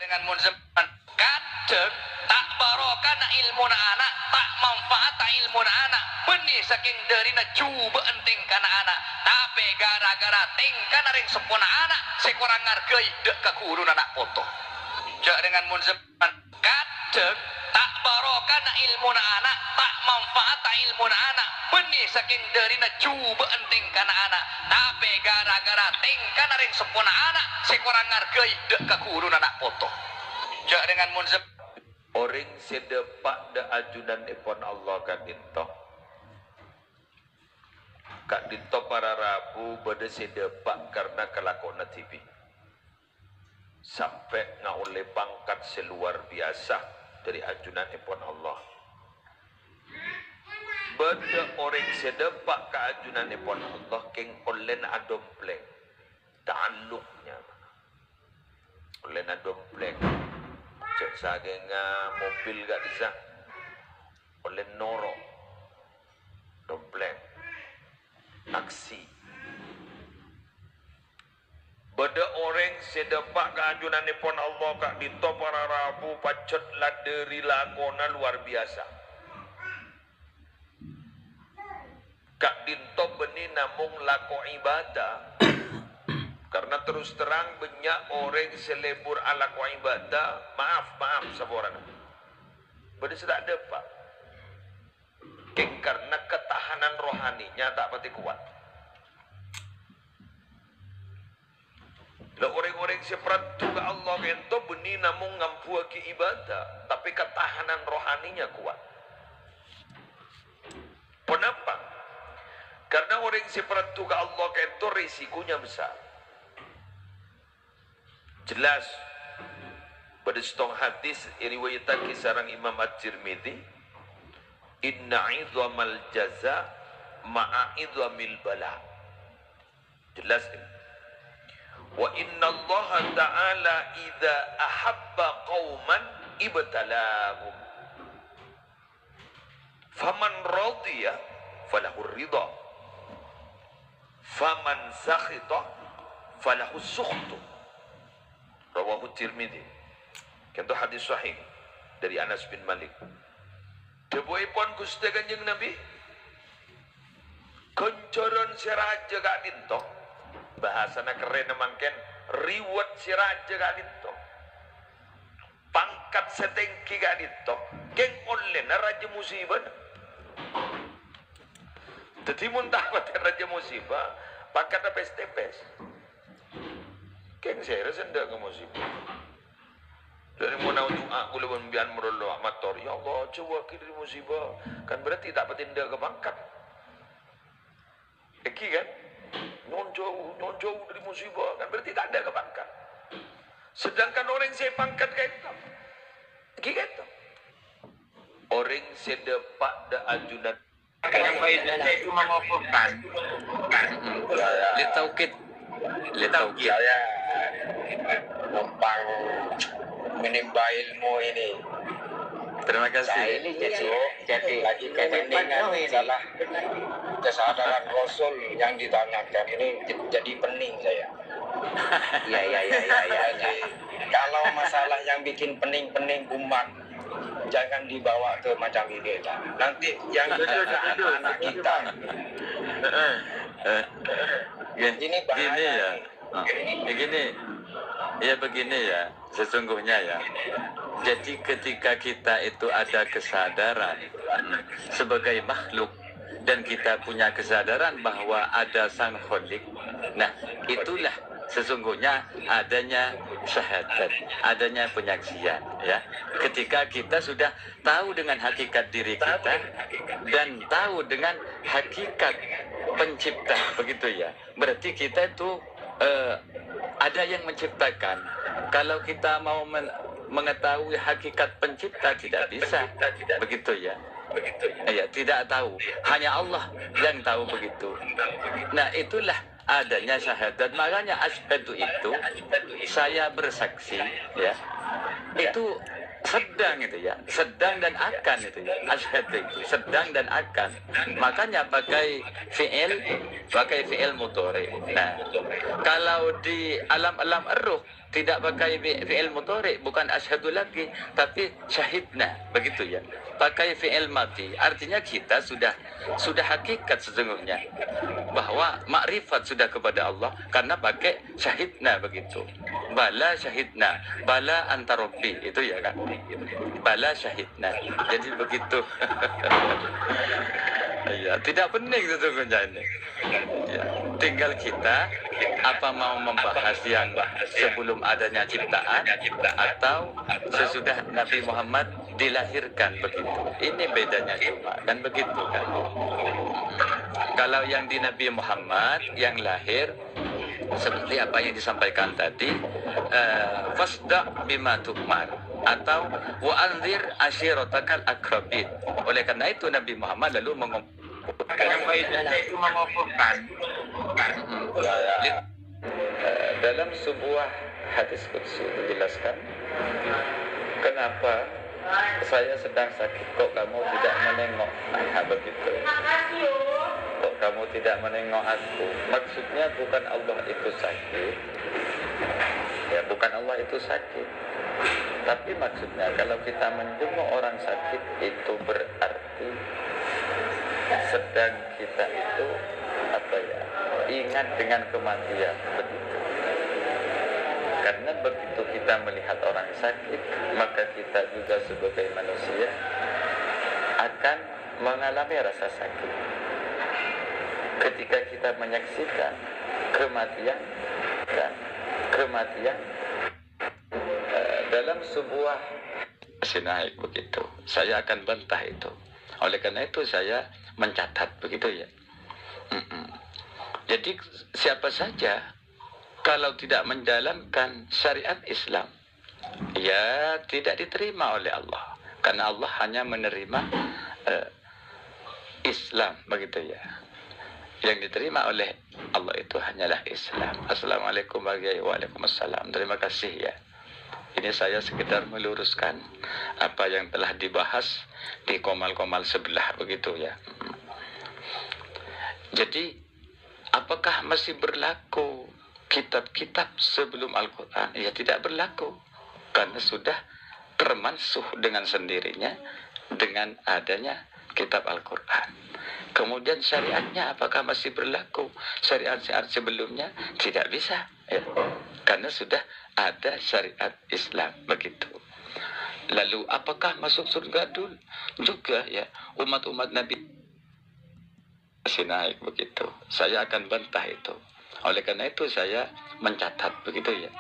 dengan munzeman kadek tak barokah na ilmu na anak tak manfaat na ilmu na anak benih saking dari na cuba enting kana anak tapi gara-gara tingkan ring sepuna anak sekurang ngargai dek kaguru anak foto jak dengan munzeman kadek tak barokah na ilmu na anak tak manfaat na ilmu na anak benih saking dari na cuba enting kana anak tapi gara-gara tingkan ring sepuna anak sekurang ngargai dek kaguru anak foto jak dengan munzeman orang sedepak da ajunan ipon Allah Kak Dinto para Rabu bade sedepak karena kelakona TV sampai ngaule pangkat seluar biasa dari ajunan ipon Allah bade orang sedepak ke ajunan ipon Allah keng olen adompleng ta'alluqnya olen adompleng cek sageng mobil gak bisa oleh noro dompleng aksi beda orang sedepak keajunan pun Allah kak dito para Rabu pacet laderi lakona luar biasa kak dito beni namung lako ibadah karena terus terang banyak orang selebur ala ku ibadah maaf saboran bade sudah ada pak karena ketahanan rohaninya tak pati kuat lah orang-orang seperti ke Allah ento beni namung ngampu ki ibadah tapi ketahanan rohaninya kuat kenapa karena orang seperti ke Allah ento risikonya besar jelas pada setong hadis riwayatan kisarang Imam At-Tirmidzi inna idhamal jaza ma'a idhamil bala jelas ini wa inna Allah ta'ala idza ahabba qauman ibtalahum faman radiya falahu ridha faman sakhita falahu sukhtu rawahu Tirmidzi. Contoh hadis sahih dari Anas bin Malik. Debuipun Gusti Kanjeng Nabi koncoron siraja gak dinto. Bahasana keren mangken riwet siraja gak dinto. Pangkat setengki gak dinto. Geng online raja musibah. Dadi muntah raja musibah pangkat tepes-tepes. Keng saya rasa ndak ke musibah. Dari mana untuk aku lebih bian merolo amator. Ya Allah, coba kita di musibah. Kan berarti tak patin ndak ke pangkat. Eki kan? Non jauh dari musibah. Kan berarti tak ada ke pangkat. Sedangkan orang saya pangkat kayak itu. Eki kan itu. Orang sedepak da ajunan. Yang baiknya itu mengukuhkan. Litaukit. Saya numpang menimba ilmu ini. Terima kasih. Nah, ini jadi lagi kepentingan salah kesadaran Rasul yang ditanyakan ini jadi pening saya. Iya. Kalau masalah yang bikin pening-pening umat jangan dibawa ke macam ini. Nanti yang anak kita. Ini bahaya. Begini ya, sesungguhnya ya. Jadi ketika kita itu ada kesadaran sebagai makhluk dan kita punya kesadaran bahwa ada Sang Khalik, nah itulah sesungguhnya adanya syahadat, adanya penyaksian ya. Ketika kita sudah tahu dengan hakikat diri kita dan tahu dengan hakikat pencipta, begitu ya. Berarti kita itu ada yang menciptakan. Kalau kita mau mengetahui hakikat pencipta tidak bisa, begitu ya. Ya, tidak tahu. Hanya Allah yang tahu begitu. Nah, itulah adanya syahadat. Makanya asyhadu itu saya bersaksi ya. Itu sedang itu ya, sedang dan akan itu ya. Asyhadu itu sedang dan akan. Makanya pakai fi'il mudhari. Nah, kalau di alam-alam ruh tidak pakai fi'il mudhari, bukan asyhadu lagi, tapi syahidna, begitu ya. Pakai fi'il mati, artinya kita sudah hakikat sesungguhnya bahwa makrifat sudah kepada Allah karena pakai syahidna, begitu. Bala syahidna, bala anta rabbi, itu ya kan. Bala syahidna. Jadi begitu. Ya, tidak pening sesungguhnya ini. Ya, tinggal kita apa mau membahas yang sebelum adanya ciptaan atau sesudah Nabi Muhammad dilahirkan, begitu. Ini bedanya cuma kan begitu kan. Kalau yang di Nabi Muhammad yang lahir seperti apa yang disampaikan tadi, fasda bima tu'mar atau wa anzir ashiratakal akrabin. Oleh karena itu Nabi Muhammad lalu yang baiknya itu mengukuhkan. Dalam sebuah hadis qudsi dijelaskan, kenapa saya sedang sakit kok kamu tidak menengok, nah begitu. Kok kamu tidak menengok aku? Maksudnya bukan Allah itu sakit, ya bukan Allah itu sakit, tapi maksudnya kalau kita menjenguk orang sakit itu berarti sedang kita itu apa ya, ingat dengan kematian, begitu. Karena begitu kita melihat orang sakit, maka kita juga sebagai manusia akan mengalami rasa sakit. Ketika kita menyaksikan kematian dalam sebuah naik, begitu, saya akan bantah itu. Oleh karena itu saya mencatat, begitu ya. Jadi siapa saja kalau tidak menjalankan syariat Islam, ya tidak diterima oleh Allah. Karena Allah hanya menerima Islam, begitu ya. Yang diterima oleh Allah itu hanyalah Islam. Assalamualaikum warahmatullahi wabarakatuh. Waalaikumsalam. Terima kasih ya. Ini saya sekedar meluruskan apa yang telah dibahas di komal-komal sebelah, begitu ya. Jadi apakah masih berlaku kitab-kitab sebelum Al-Quran? Ya tidak berlaku, karena sudah termansuh dengan sendirinya dengan adanya kitab Al-Quran. Kemudian syariatnya apakah masih berlaku? Syariat-syariat sebelumnya tidak bisa ya, karena sudah ada syariat Islam, begitu. Lalu apakah masuk surga dulu juga ya umat-umat Nabi masih naik, begitu. Saya akan bantah itu. Oleh karena itu saya mencatat, begitu ya.